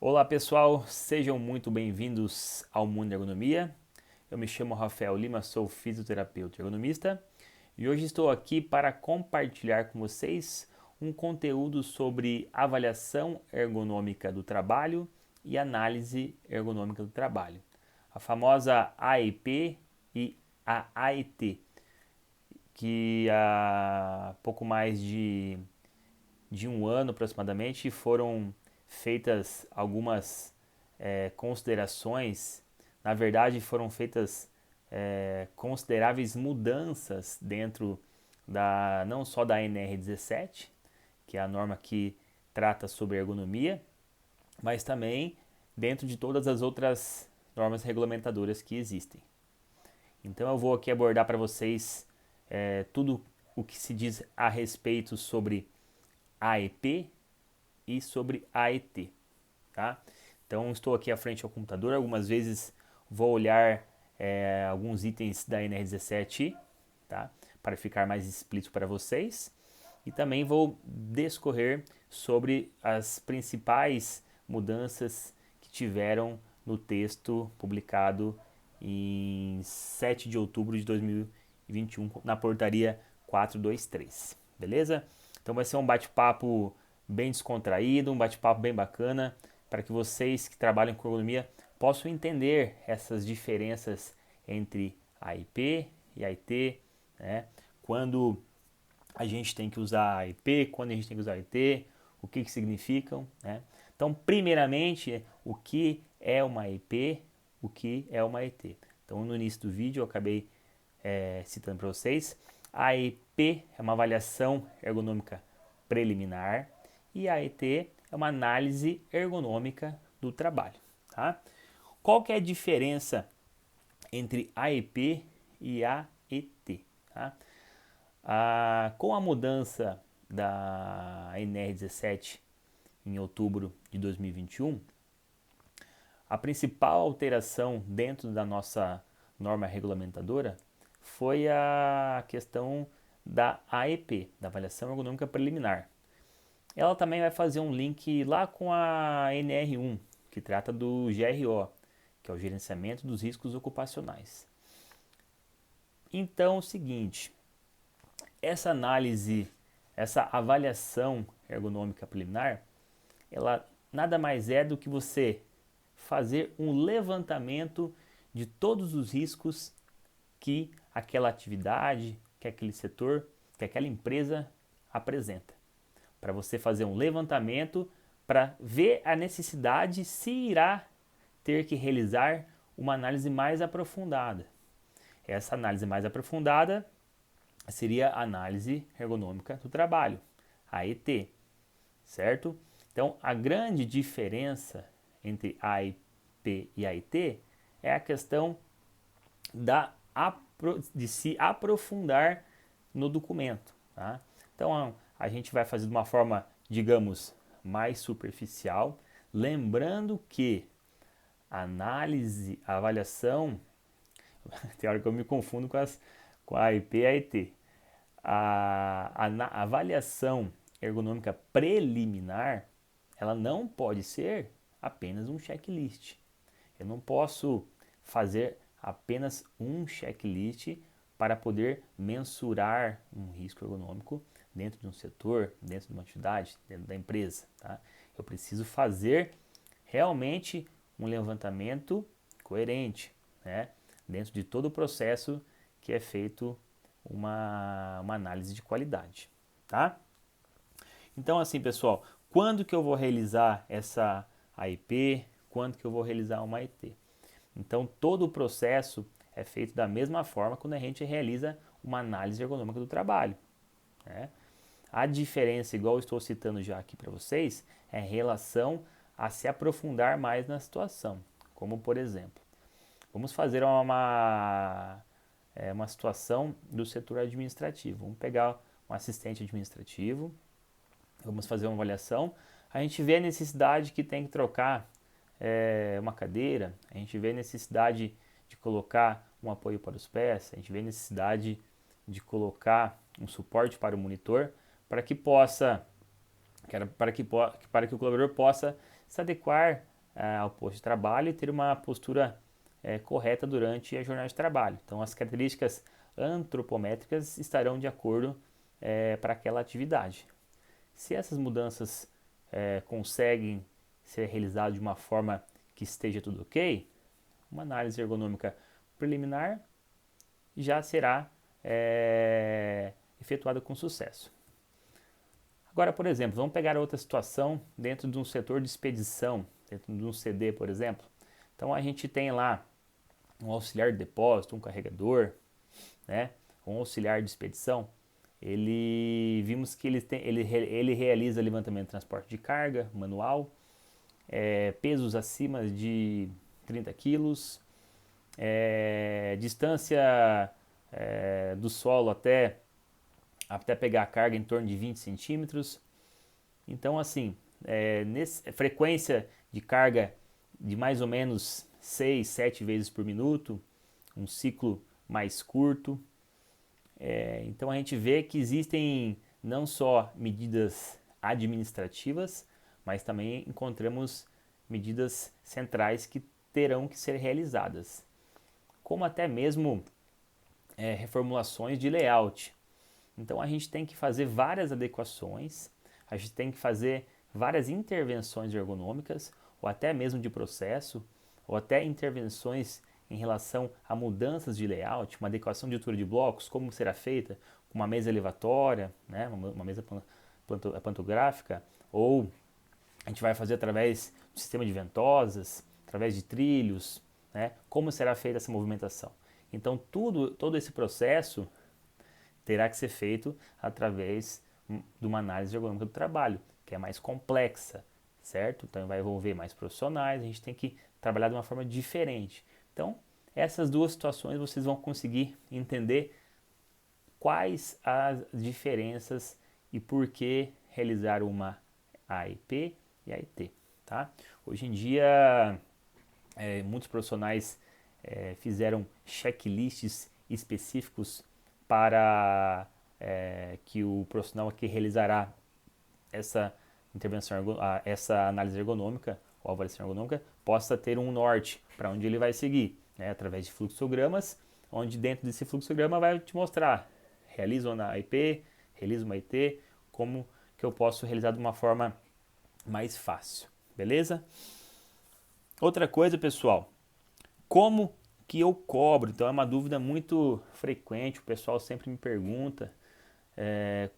Olá pessoal, sejam muito bem-vindos ao Mundo da Ergonomia. Eu me chamo Rafael Lima, sou fisioterapeuta e ergonomista e hoje estou aqui para compartilhar com vocês um conteúdo sobre avaliação ergonômica do trabalho e análise ergonômica do trabalho, a famosa AEP e a AET, que há pouco mais de um ano aproximadamente foram feitas algumas considerações, na verdade foram feitas consideráveis mudanças dentro da não só da NR17, que é a norma que trata sobre ergonomia, mas também dentro de todas as outras normas regulamentadoras que existem. Então eu vou aqui abordar para vocês tudo o que se diz a respeito sobre AEP e sobre AET, tá? Então estou aqui à frente ao computador, algumas vezes vou olhar alguns itens da NR17, tá? Para ficar mais explícito para vocês e também vou discorrer sobre as principais mudanças que tiveram no texto publicado em 7 de outubro de 2021 na portaria 423, beleza? Então vai ser um bate-papo bem descontraído, um bate-papo bem bacana, para que vocês que trabalham com ergonomia possam entender essas diferenças entre AIP e AIT, né? Quando a gente tem que usar AIP, quando a gente tem que usar AIT, o que significam, né? Então, primeiramente, o que é uma AIP, o que é uma AIT. Então, no início do vídeo, eu acabei citando para vocês, a AIP é uma avaliação ergonômica preliminar e a AET é uma análise ergonômica do trabalho. Tá? Qual que é a diferença entre AEP e AET? Tá? Com a mudança da NR17 em outubro de 2021, a principal alteração dentro da nossa norma regulamentadora foi a questão da AEP, da avaliação ergonômica preliminar. Ela também vai fazer um link lá com a NR1, que trata do GRO, que é o gerenciamento dos riscos ocupacionais. Então, é o seguinte, essa análise, essa avaliação ergonômica preliminar, ela nada mais é do que você fazer um levantamento de todos os riscos que aquela atividade, que aquele setor, que aquela empresa apresenta. Para você fazer um levantamento para ver a necessidade se irá ter que realizar uma análise mais aprofundada. Essa análise mais aprofundada seria a análise ergonômica do trabalho, a AET, certo? Então, a grande diferença entre a AIP e a AET é a questão de se aprofundar no documento. Tá? Então, a gente vai fazer de uma forma, digamos, mais superficial, lembrando que a análise, a avaliação, tem hora que eu me confundo com a AIP e a AET. A avaliação ergonômica preliminar, ela não pode ser apenas um checklist. Eu não posso fazer apenas um checklist para poder mensurar um risco ergonômico dentro de um setor, dentro de uma atividade, dentro da empresa. Tá? Eu preciso fazer realmente um levantamento coerente, né? Dentro de todo o processo que é feito uma análise de qualidade. Tá? Então, assim, pessoal, quando que eu vou realizar essa AIP? Quando que eu vou realizar uma AIT? Então, todo o processo é feito da mesma forma quando a gente realiza uma análise ergonômica do trabalho. Né? A diferença, igual eu estou citando já aqui para vocês, é em relação a se aprofundar mais na situação. Como, por exemplo, vamos fazer uma situação do setor administrativo. Vamos pegar um assistente administrativo, vamos fazer uma avaliação. A gente vê a necessidade que tem que trocar uma cadeira, a gente vê a necessidade de colocar um apoio para os pés, a gente vê a necessidade de colocar um suporte para o monitor para que o colaborador possa se adequar ao posto de trabalho e ter uma postura correta durante a jornada de trabalho. Então, as características antropométricas estarão de acordo para aquela atividade. Se essas mudanças conseguem ser realizadas de uma forma que esteja tudo ok, uma análise ergonômica preliminar já será efetuada com sucesso. Agora, por exemplo, vamos pegar outra situação dentro de um setor de expedição, dentro de um CD, por exemplo. Então, a gente tem lá um auxiliar de depósito, um carregador, né, um auxiliar de expedição. Vimos que ele realiza levantamento e transporte de carga manual, pesos acima de 30 quilos, distância do solo até pegar a carga em torno de 20 centímetros. Então, assim, frequência de carga de mais ou menos 6, 7 vezes por minuto, um ciclo mais curto. Então, a gente vê que existem não só medidas administrativas, mas também encontramos medidas centrais que terão que ser realizadas, como até mesmo reformulações de layout. Então a gente tem que fazer várias adequações, a gente tem que fazer várias intervenções ergonômicas, ou até mesmo de processo, ou até intervenções em relação a mudanças de layout, uma adequação de altura de blocos, como será feita com uma mesa elevatória, né, uma mesa pantográfica, ou a gente vai fazer através do sistema de ventosas, através de trilhos, né, como será feita essa movimentação. Então todo esse processo terá que ser feito através de uma análise ergonômica do trabalho, que é mais complexa, certo? Então vai envolver mais profissionais, a gente tem que trabalhar de uma forma diferente. Então, essas duas situações vocês vão conseguir entender quais as diferenças e por que realizar uma AIP e AIT, tá? Hoje em dia, muitos profissionais fizeram checklists específicos para que o profissional que realizará essa intervenção, essa análise ergonômica ou avaliação ergonômica possa ter um norte para onde ele vai seguir, né, através de fluxogramas, onde dentro desse fluxograma vai te mostrar, realiza uma IP, realiza uma IT, como que eu posso realizar de uma forma mais fácil, beleza? Outra coisa, pessoal, como que eu cobro? Então é uma dúvida muito frequente, o pessoal sempre me pergunta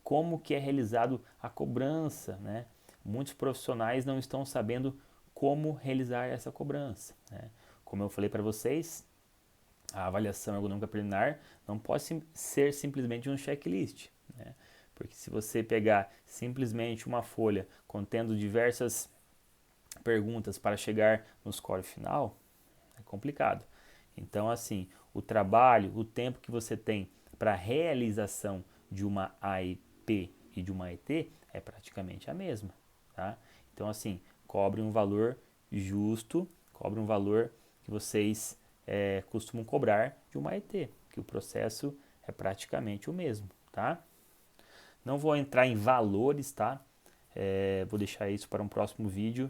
como que é realizado a cobrança, né? Muitos profissionais não estão sabendo como realizar essa cobrança, né? Como eu falei para vocês, a avaliação ergonômica preliminar não pode ser simplesmente um checklist, né? Porque se você pegar simplesmente uma folha contendo diversas perguntas para chegar no score final, é complicado. Então, assim, o trabalho, o tempo que você tem para realização de uma AIP e de uma AIT é praticamente a mesma, tá? Então, assim, cobre um valor justo, cobre um valor que vocês costumam cobrar de uma AIT, que o processo é praticamente o mesmo, tá? Não vou entrar em valores, tá? Vou deixar isso para um próximo vídeo.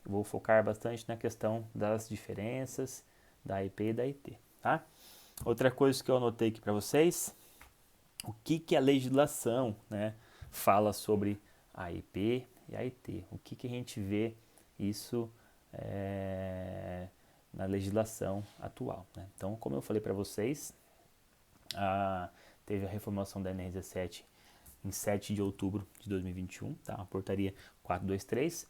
Eu vou focar bastante na questão das diferenças da IP e da IT, tá? Outra coisa que eu anotei aqui para vocês, o que a legislação, né, fala sobre a IP e a IT. O que a gente vê isso na legislação atual, né? Então, como eu falei para vocês, teve a reformulação da NR17 em 7 de outubro de 2021, tá? A portaria 423,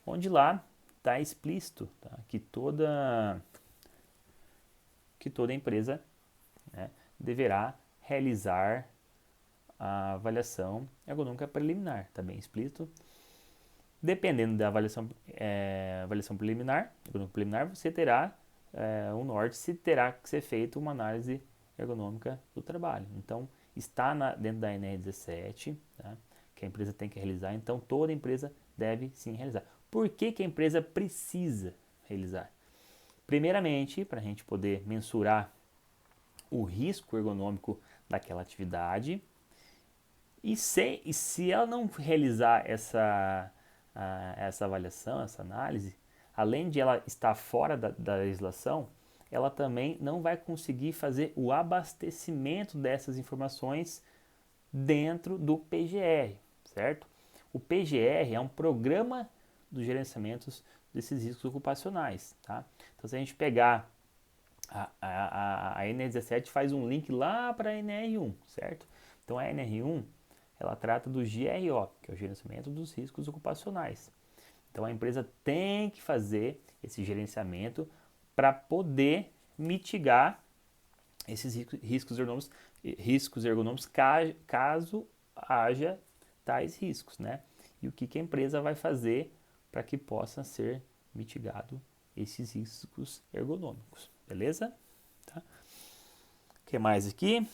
onde lá está explícito, tá, que toda empresa, né, deverá realizar a avaliação ergonômica preliminar, está bem explícito. Dependendo da avaliação preliminar, você terá um norte se terá que ser feita uma análise ergonômica do trabalho. Então, está dentro da NR17, tá, que a empresa tem que realizar, então toda empresa deve sim realizar. Por que a empresa precisa realizar? Primeiramente, para a gente poder mensurar o risco ergonômico daquela atividade, e se ela não realizar essa avaliação, essa análise, além de ela estar fora da legislação, ela também não vai conseguir fazer o abastecimento dessas informações dentro do PGR, certo? O PGR é um programa dos gerenciamentos desses riscos ocupacionais, tá? Então, se a gente pegar a NR17 faz um link lá para a NR1, certo? Então, a NR1, ela trata do GRO, que é o gerenciamento dos riscos ocupacionais. Então, a empresa tem que fazer esse gerenciamento para poder mitigar esses riscos ergonômicos caso haja tais riscos, né? E o que a empresa vai fazer para que possa ser mitigado esses riscos ergonômicos, beleza? Tá? O que mais aqui?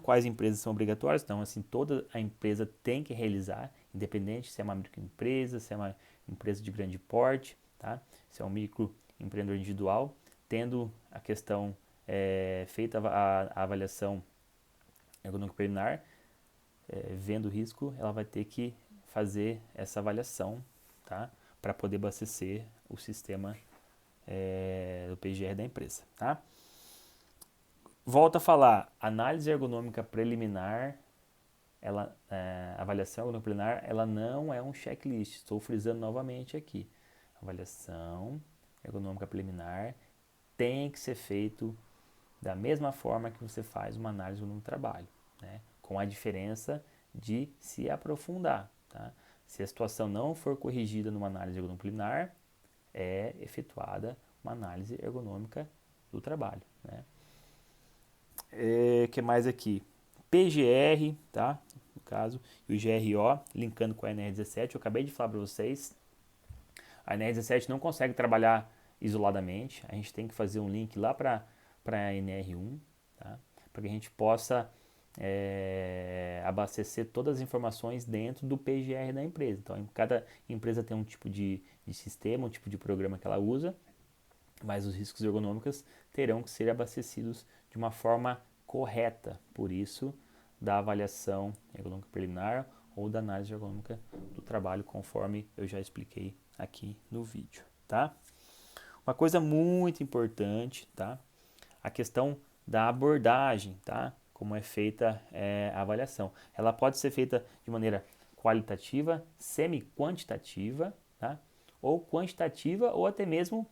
Quais empresas são obrigatórias? Então, assim, toda a empresa tem que realizar, independente se é uma microempresa, se é uma empresa de grande porte, tá? Se é um microempreendedor individual, tendo a questão feita a avaliação ergonômica preliminar, vendo o risco, ela vai ter que fazer essa avaliação, tá? Para poder abastecer o sistema do PGR da empresa, tá? Volto a falar, análise ergonômica preliminar, avaliação ergonômica preliminar, ela não é um checklist. Estou frisando novamente aqui. Avaliação ergonômica preliminar tem que ser feito da mesma forma que você faz uma análise no trabalho, né? Com a diferença de se aprofundar, tá? Se a situação não for corrigida numa análise ergonômica preliminar, é efetuada uma análise ergonômica do trabalho, né? Que mais aqui? PGR, tá? No caso, e o GRO, linkando com a NR17, eu acabei de falar para vocês, a NR17 não consegue trabalhar isoladamente, a gente tem que fazer um link lá para a NR1, tá? Para que a gente possa abastecer todas as informações dentro do PGR da empresa. Então, cada empresa tem um tipo de sistema, um tipo de programa que ela usa, mas os riscos ergonômicos terão que ser abastecidos de uma forma correta, por isso da avaliação ergonômica preliminar ou da análise ergonômica do trabalho, conforme eu já expliquei aqui no vídeo, tá? Uma coisa muito importante, tá? A questão da abordagem, tá? Como é feita a avaliação. Ela pode ser feita de maneira qualitativa, semi-quantitativa, tá? Ou quantitativa, ou até mesmo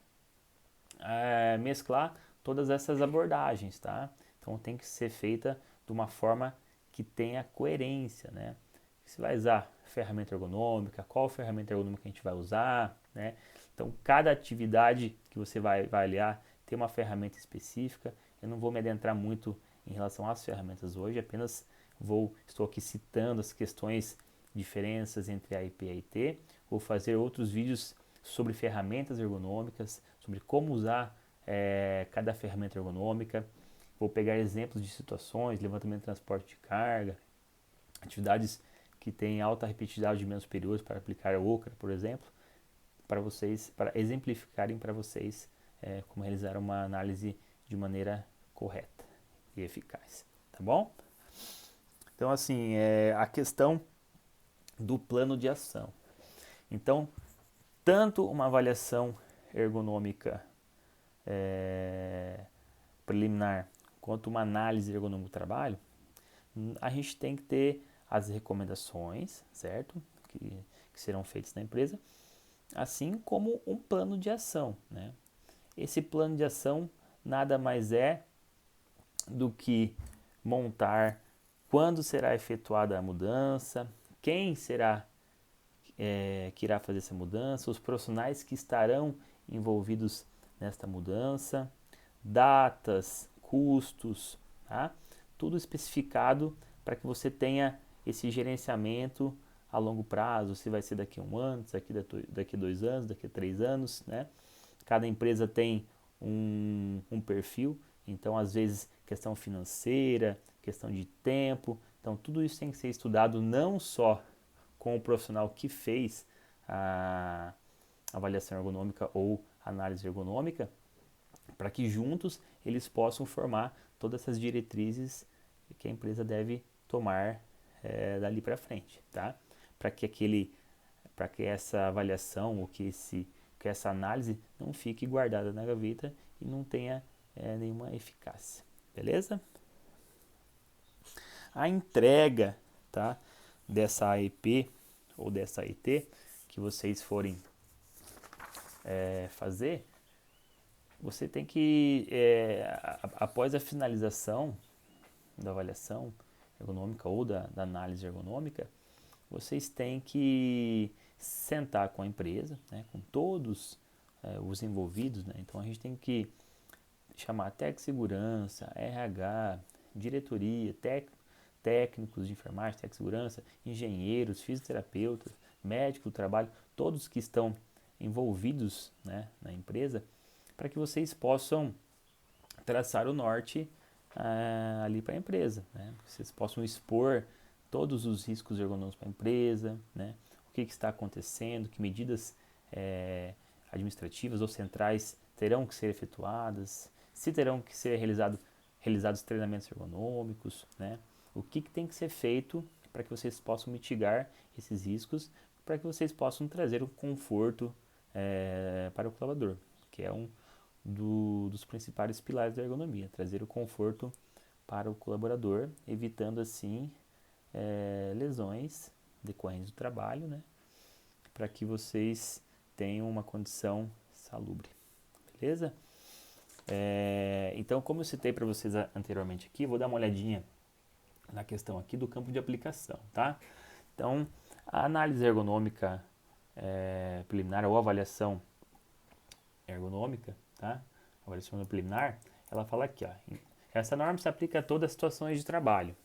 mesclar todas essas abordagens, tá? Então tem que ser feita de uma forma que tenha coerência, né? Você vai usar ferramenta ergonômica, qual ferramenta ergonômica a gente vai usar, né? Então cada atividade que você vai avaliar tem uma ferramenta específica. Eu não vou me adentrar muito em relação às ferramentas hoje, apenas estou aqui citando as questões, diferenças entre AIP e AIT. Vou fazer outros vídeos sobre ferramentas ergonômicas, sobre como usar cada ferramenta ergonômica. Vou pegar exemplos de situações, levantamento e transporte de carga, atividades que têm alta repetitividade de membros superiores para aplicar OCRA, por exemplo, para exemplificarem para vocês como realizar uma análise de maneira correta e eficaz, tá bom? Então, assim, a questão do plano de ação. Então, tanto uma avaliação ergonômica preliminar quanto uma análise ergonômica do trabalho, a gente tem que ter as recomendações, certo? Que serão feitas na empresa, assim como um plano de ação, né? Esse plano de ação nada mais é do que montar quando será efetuada a mudança, quem será que irá fazer essa mudança, os profissionais que estarão envolvidos nesta mudança, datas, custos, tá? Tudo especificado para que você tenha esse gerenciamento a longo prazo, se vai ser daqui a um ano, daqui a 2 anos, daqui a 3 anos, né? Cada empresa tem um perfil, então às vezes questão financeira, questão de tempo, então tudo isso tem que ser estudado não só com o profissional que fez a avaliação ergonômica ou análise ergonômica, para que juntos eles possam formar todas essas diretrizes que a empresa deve tomar dali para frente, tá? Para que para que essa avaliação ou que essa análise não fique guardada na gaveta e não tenha nenhuma eficácia. Beleza? A entrega, tá, dessa AEP ou dessa AET que vocês forem fazer, você tem que, após a finalização da avaliação ergonômica ou da análise ergonômica, vocês têm que sentar com a empresa, né, com todos os envolvidos, né? Então a gente tem que chamar técnico de segurança, RH, diretoria, técnicos de enfermagem, técnico de segurança, engenheiros, fisioterapeutas, médicos do trabalho, todos que estão envolvidos, né, na empresa, para que vocês possam traçar o norte ali para a empresa, né? Vocês possam expor todos os riscos ergonômicos para a empresa, né? O que está acontecendo, que medidas administrativas ou centrais terão que ser efetuadas, se terão que ser realizados treinamentos ergonômicos, né? O que tem que ser feito para que vocês possam mitigar esses riscos, para que vocês possam trazer o conforto para o colaborador, que é um dos principais pilares da ergonomia, trazer o conforto para o colaborador, evitando assim lesões decorrentes do trabalho, né? Para que vocês tenham uma condição salubre, beleza? Então, como eu citei para vocês anteriormente aqui, vou dar uma olhadinha na questão aqui do campo de aplicação, tá? Então, a análise ergonômica preliminar ou avaliação ergonômica, tá? Avaliação preliminar, ela fala aqui, ó, essa norma se aplica a todas as situações de trabalho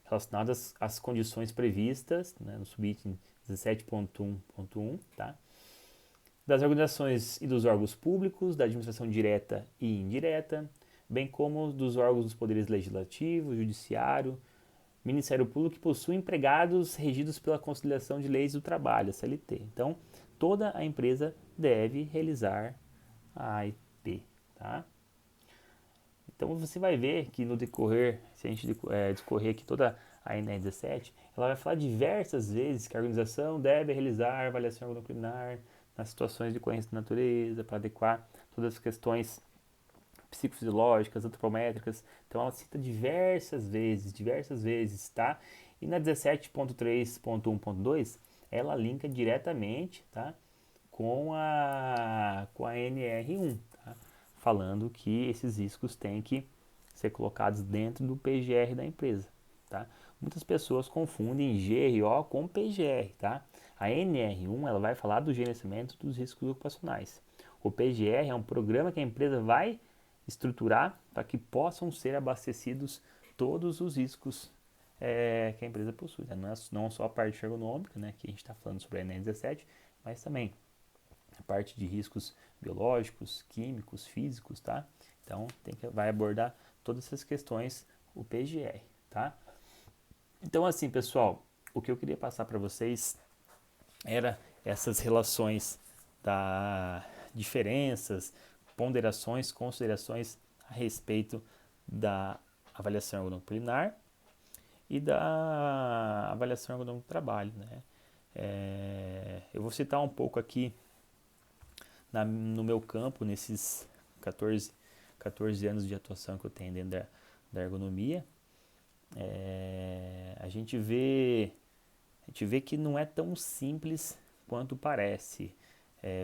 relacionadas às condições previstas, né, no subitem 17.1.1, tá? Das organizações e dos órgãos públicos, da administração direta e indireta, bem como dos órgãos dos poderes legislativo, judiciário, Ministério Público que possuem empregados regidos pela Conciliação de Leis do Trabalho, a CLT. Então, toda a empresa deve realizar a AIP, tá? Então, você vai ver que no decorrer, se a gente discorrer aqui toda a NR17, ela vai falar diversas vezes que a organização deve realizar avaliação ergonômica nas situações de ocorrência de natureza, para adequar todas as questões psicofisiológicas, antropométricas. Então ela cita diversas vezes, tá? E na 17.3.1.2 ela linka diretamente, tá? Com a NR1, tá? Falando que esses riscos têm que ser colocados dentro do PGR da empresa, tá? Muitas pessoas confundem GRO com PGR, tá? A NR1 ela vai falar do gerenciamento dos riscos ocupacionais. O PGR é um programa que a empresa vai estruturar para que possam ser abastecidos todos os riscos que a empresa possui, né? Não só a parte ergonômica, né, que a gente está falando sobre a NR17, mas também a parte de riscos biológicos, químicos, físicos, tá? Então vai abordar todas essas questões o PGR, tá? Então assim, pessoal, o que eu queria passar para vocês era essas relações da diferenças, ponderações, considerações a respeito da avaliação ergonômica preliminar e da avaliação ergonômica do trabalho, né? Eu vou citar um pouco aqui no meu campo, nesses 14 anos de atuação que eu tenho dentro da ergonomia. A gente vê que não é tão simples quanto parece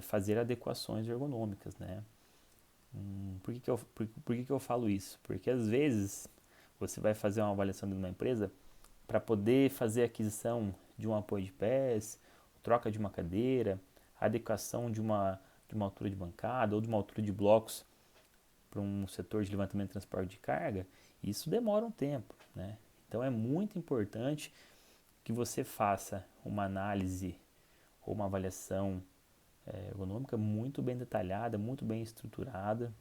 fazer adequações ergonômicas, né? Por que eu falo isso? Porque às vezes você vai fazer uma avaliação de uma empresa para poder fazer a aquisição de um apoio de pés, troca de uma cadeira, adequação de uma altura de bancada ou de uma altura de blocos para um setor de levantamento e transporte de carga. Isso demora um tempo, né? Então é muito importante que você faça uma análise ou uma avaliação ergonômica muito bem detalhada, muito bem estruturada,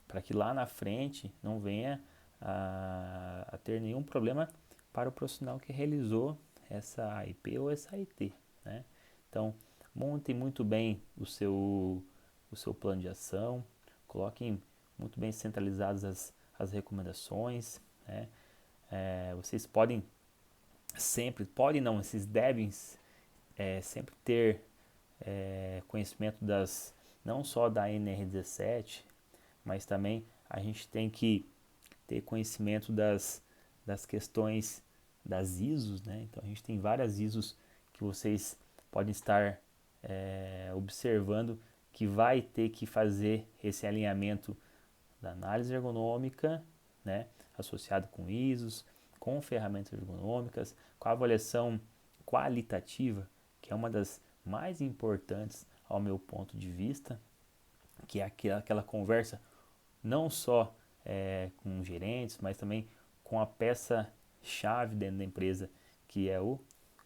para que lá na frente não venha a ter nenhum problema para o profissional que realizou essa AIP ou essa AIT, né? Então, monte muito bem o seu plano de ação, coloquem muito bem centralizadas as recomendações, né? Vocês podem sempre, podem não, vocês devem sempre ter conhecimento não só da NR17, mas também a gente tem que ter conhecimento das questões das ISOs, né? Então a gente tem várias ISOs que vocês podem estar observando que vai ter que fazer esse alinhamento da análise ergonômica, né? Associado com ISOs, com ferramentas ergonômicas, com a avaliação qualitativa, que é uma das mais importantes ao meu ponto de vista, que é aquela conversa não só com gerentes, mas também com a peça-chave dentro da empresa, que é o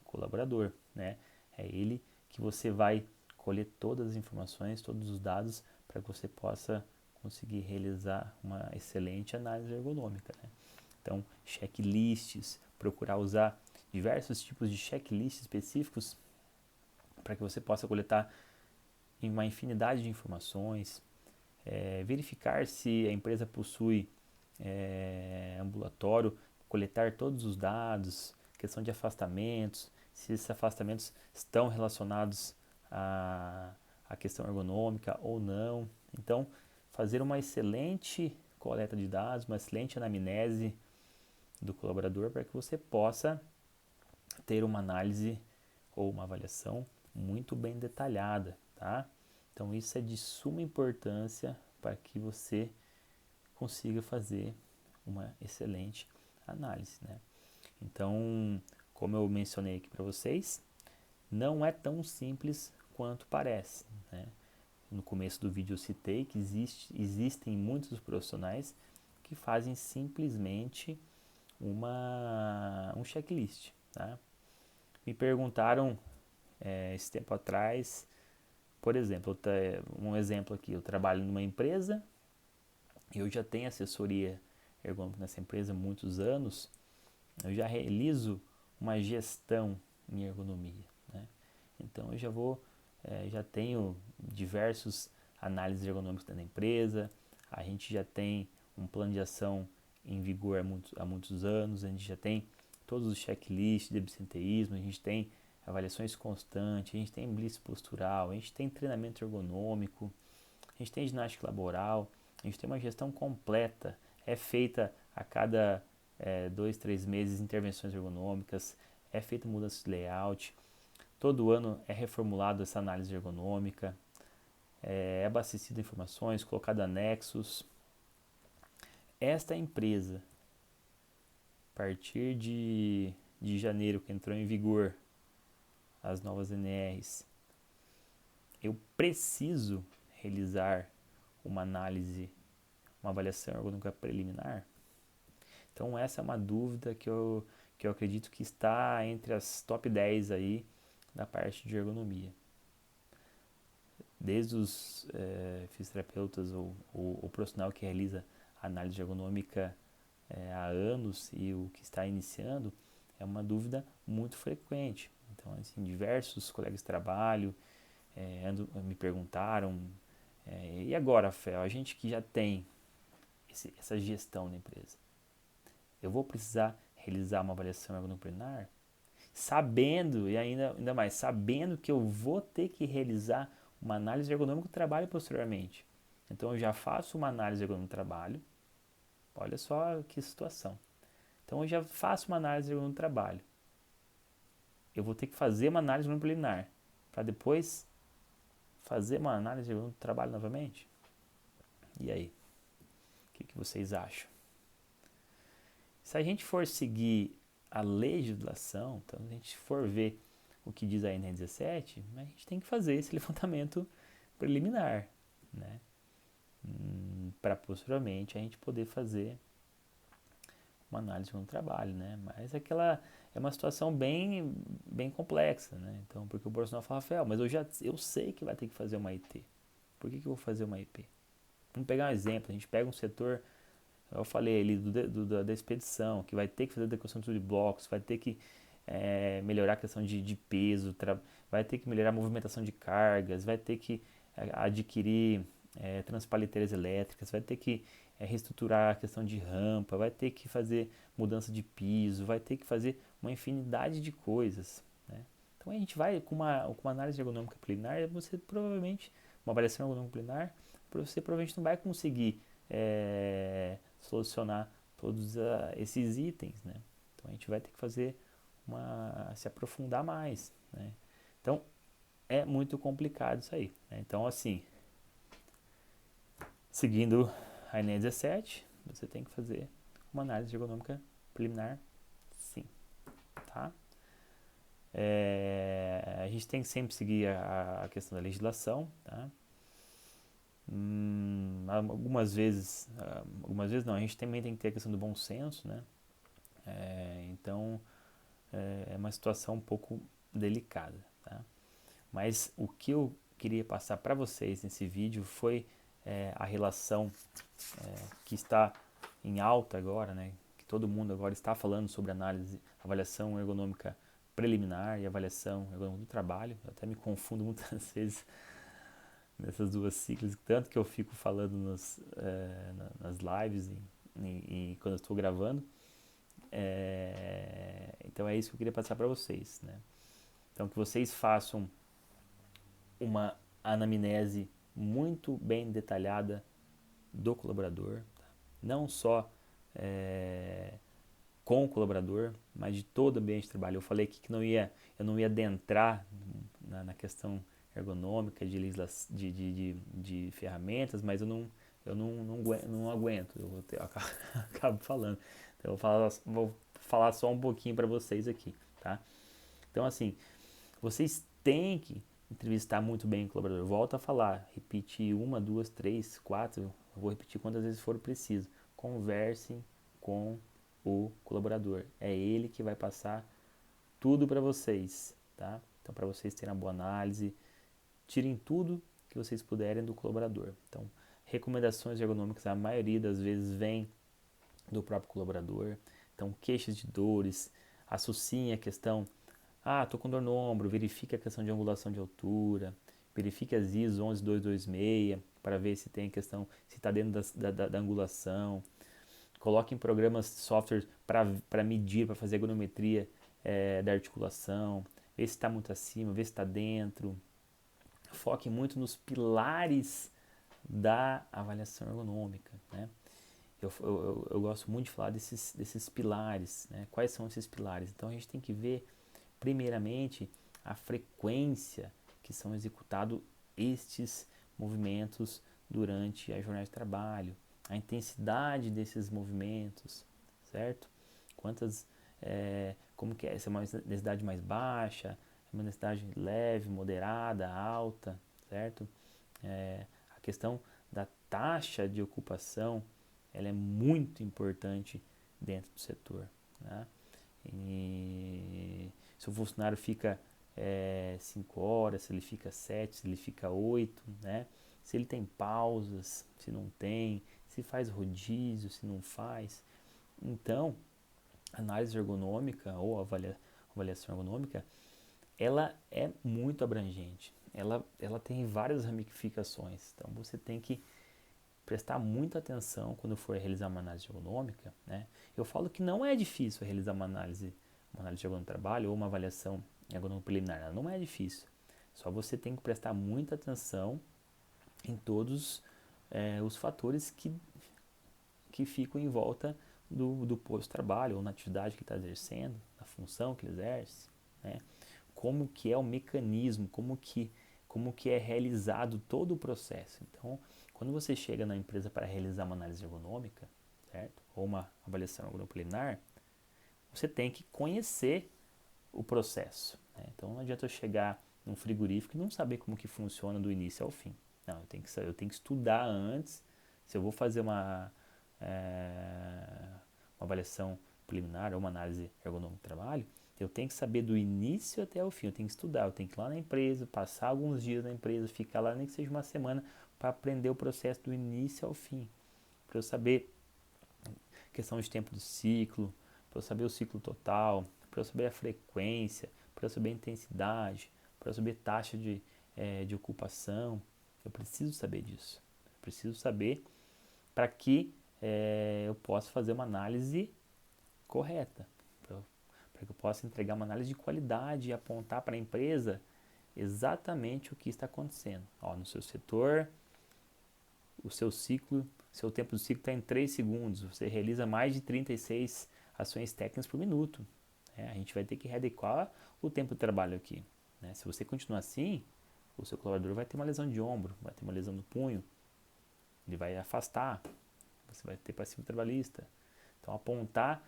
colaborador, né? É ele que você vai colher todas as informações, todos os dados para que você possa conseguir realizar uma excelente análise ergonômica, né? Então, checklists, procurar usar diversos tipos de checklists específicos para que você possa coletar uma infinidade de informações, verificar se a empresa possui ambulatório, coletar todos os dados, questão de afastamentos, se esses afastamentos estão relacionados à questão ergonômica ou não. Então, fazer uma excelente coleta de dados, uma excelente anamnese do colaborador para que você possa ter uma análise ou uma avaliação muito bem detalhada, tá? Então isso é de suma importância para que você consiga fazer uma excelente análise, né? Então, como eu mencionei aqui para vocês, não é tão simples quanto parece, né? No começo do vídeo eu citei que existem muitos profissionais que fazem simplesmente um checklist, tá? Me perguntaram esse tempo atrás, por exemplo, um exemplo aqui, eu trabalho numa empresa, eu já tenho assessoria ergonômica nessa empresa há muitos anos, eu já realizo uma gestão em ergonomia, né? Então eu já tenho diversos análises ergonômicas dentro da empresa, a gente já tem um plano de ação em vigor há muitos anos, a gente já tem todos os checklists de absenteísmo, a gente tem avaliações constantes, a gente tem blitz postural, a gente tem treinamento ergonômico, a gente tem ginástica laboral, a gente tem uma gestão completa, é feita a cada 2, 3 meses intervenções ergonômicas, é feita mudança de layout, todo ano é reformulado essa análise ergonômica, é abastecido informações, colocado anexos. Esta empresa, a partir de janeiro que entrou em vigor as novas NRs, eu preciso realizar uma análise, uma avaliação ergonômica preliminar? Então essa é uma dúvida que eu acredito que está entre as top 10 aí da parte de ergonomia. Desde os fisioterapeutas ou o profissional que realiza análise ergonômica há anos e o que está iniciando, é uma dúvida muito frequente. Então, assim, diversos colegas de trabalho me perguntaram, e agora, Fel, a gente que já tem essa gestão da empresa, eu vou precisar realizar uma avaliação ergonômica, sabendo, e ainda mais, sabendo que eu vou ter que realizar uma análise ergonômica do trabalho posteriormente. Então eu já faço uma análise ergonômica do trabalho, olha só que situação. Então eu já faço uma análise ergonômica do trabalho. Eu vou ter que fazer uma análise ergonômica preliminar, para depois fazer uma análise ergonômica do trabalho novamente? E aí? O que vocês acham? Se a gente for seguir a legislação, então a gente for ver o que diz a NR17, a gente tem que fazer esse levantamento preliminar, né? Para posteriormente a gente poder fazer uma análise no trabalho, né? Mas aquela é uma situação bem complexa, né? Então, porque o profissional fala, Rafael, mas eu sei que vai ter que fazer uma IT. Por que eu vou fazer uma IP? Vamos pegar um exemplo, a gente pega um setor, eu falei ali da expedição, que vai ter que fazer adequação de blocos, vai ter que melhorar a questão de peso, vai ter que melhorar a movimentação de cargas, vai ter que adquirir transpaliteiras elétricas, vai ter que reestruturar a questão de rampa, vai ter que fazer mudança de piso, vai ter que fazer uma infinidade de coisas, né? Então a gente vai com uma análise ergonômica preliminar, você provavelmente, uma avaliação ergonômica preliminar, você provavelmente não vai conseguir solucionar todos esses itens, né? Então a gente vai ter que fazer se aprofundar mais, né? Então é muito complicado isso aí, né? Então assim, seguindo a ENEA 17, você tem que fazer uma análise ergonômica preliminar, sim, tá? A gente tem que sempre seguir a questão da legislação, tá? Algumas vezes não, a gente também tem que ter a questão do bom senso, né? Então é uma situação um pouco delicada, tá? Mas o que eu queria passar para vocês nesse vídeo foi a relação que está em alta agora, né? Que todo mundo agora está falando sobre avaliação ergonômica preliminar e avaliação ergonômica do trabalho. Eu até me confundo muitas vezes nessas duas siglas, tanto que eu fico falando nas lives e quando eu estou gravando. Então é isso que eu queria passar para vocês, né? Então que vocês façam uma anamnese muito bem detalhada do colaborador, tá? Não só com o colaborador, mas de todo o ambiente de trabalho. Eu falei aqui que eu não ia adentrar na questão ergonômica de ferramentas, mas eu não aguento, eu acabo falando. Então vou falar só um pouquinho para vocês aqui, tá? Então assim, vocês têm que entrevistar muito bem o colaborador. Volto a falar, repetir 1, 2, 3, 4, eu vou repetir quantas vezes for preciso. Conversem com o colaborador. É ele que vai passar tudo para vocês, tá? Então, para vocês terem uma boa análise, tirem tudo que vocês puderem do colaborador. Então, recomendações ergonômicas, a maioria das vezes vem do próprio colaborador. Então, queixas de dores, associem a questão, tô com dor no ombro, verifique a questão de angulação de altura, verifique as ISO 11226 para ver se tem questão, se está dentro da angulação. Coloque em programas software para medir, para fazer ergonometria da articulação, ver se está muito acima, ver se está dentro. Foque muito nos pilares da avaliação ergonômica, né? Eu gosto muito de falar desses pilares, né? Quais são esses pilares? Então a gente tem que ver, primeiramente, a frequência que são executados estes movimentos durante a jornada de trabalho, a intensidade desses movimentos, certo? Como que é? Se é uma intensidade mais baixa, uma intensidade leve, moderada, alta, certo? A questão da taxa de ocupação, ela é muito importante dentro do setor, né? E se o funcionário fica 5 horas, se ele fica 7, se ele fica 8, né? Se ele tem pausas, se não tem, se faz rodízio, se não faz. Então, análise ergonômica ou avaliação ergonômica, ela é muito abrangente. Ela tem várias ramificações. Então, você tem que prestar muita atenção quando for realizar uma análise ergonômica, né? Eu falo que não é difícil realizar uma análise ergonômica do trabalho ou uma avaliação ergonômica preliminar. Ela não é difícil. Só você tem que prestar muita atenção em todos os fatores que ficam em volta do posto de trabalho ou na atividade que está exercendo, na função que ele exerce, né? Como que é o mecanismo, como que é realizado todo o processo. Então, quando você chega na empresa para realizar uma análise ergonômica, certo? Ou uma avaliação ergonômica preliminar, você tem que conhecer o processo, né? Então não adianta eu chegar num frigorífico e não saber como que funciona do início ao fim. Não, eu tenho que estudar antes. Se eu vou fazer uma avaliação preliminar ou uma análise ergonômica do trabalho, eu tenho que saber do início até o fim. Eu tenho que estudar, eu tenho que ir lá na empresa, passar alguns dias na empresa, ficar lá nem que seja uma semana para aprender o processo do início ao fim, para eu saber questão de tempo do ciclo, para eu saber o ciclo total, para eu saber a frequência, para eu saber a intensidade, para eu saber taxa de ocupação. Eu preciso saber disso. Eu preciso saber para que eu possa fazer uma análise correta, para para que eu possa entregar uma análise de qualidade e apontar para a empresa exatamente o que está acontecendo. Ó, no seu setor, o seu ciclo, seu tempo do ciclo está em 3 segundos, você realiza mais de 36 ações técnicas por minuto. A gente vai ter que readequar o tempo de trabalho aqui. Se você continuar assim, o seu colaborador vai ter uma lesão de ombro, vai ter uma lesão do punho, ele vai afastar, você vai ter passivo trabalhista. Então, apontar,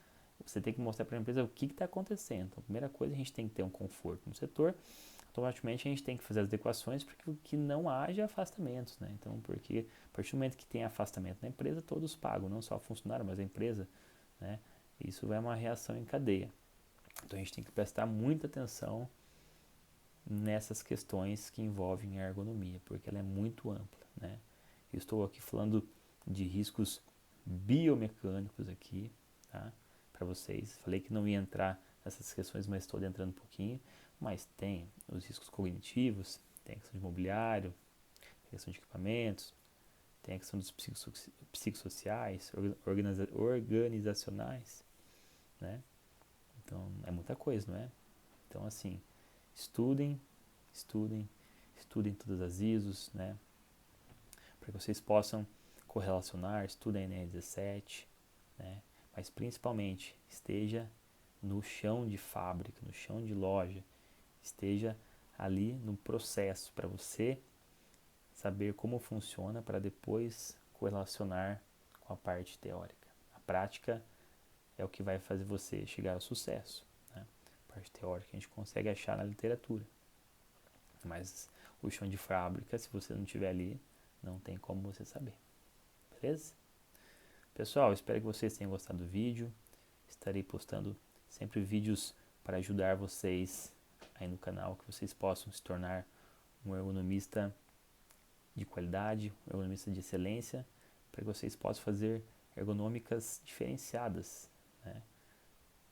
você tem que mostrar para a empresa o que está acontecendo. Então, a primeira coisa, a gente tem que ter um conforto no setor. Automaticamente, a gente tem que fazer as adequações para que não haja afastamentos. Então, porque a partir do momento que tem afastamento na empresa, todos pagam, não só o funcionário, mas a empresa. Isso vai uma reação em cadeia. Então, a gente tem que prestar muita atenção nessas questões que envolvem a ergonomia, porque ela é muito ampla. Eu estou aqui falando de riscos biomecânicos aqui, tá? Para vocês. Falei que não ia entrar nessas questões, mas estou adentrando um pouquinho. Mas tem os riscos cognitivos, tem a questão de imobiliário, tem a questão de equipamentos, tem a questão dos psicossociais, organizacionais, Então, é muita coisa, não é? Então, assim, estudem todas as ISOs, para que vocês possam correlacionar, estudem a NR17, mas principalmente esteja no chão de fábrica, no chão de loja, esteja ali no processo para você saber como funciona para depois correlacionar com a parte teórica. A prática é o que vai fazer você chegar ao sucesso. A parte teórica a gente consegue achar na literatura, mas o chão de fábrica, se você não estiver ali, não tem como você saber. Beleza? Pessoal, espero que vocês tenham gostado do vídeo. Estarei postando sempre vídeos para ajudar vocês aí no canal, que vocês possam se tornar um ergonomista de qualidade, um ergonomista de excelência, para que vocês possam fazer ergonômicas diferenciadas,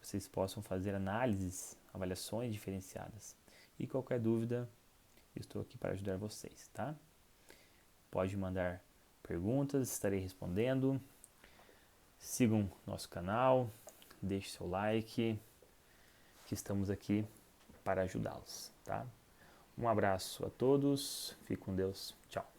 Vocês possam fazer análises, avaliações diferenciadas. E qualquer dúvida, estou aqui para ajudar vocês, tá? Pode mandar perguntas, estarei respondendo. Sigam nosso canal, deixe seu like, que estamos aqui para ajudá-los, tá? Um abraço a todos, fique com Deus, tchau.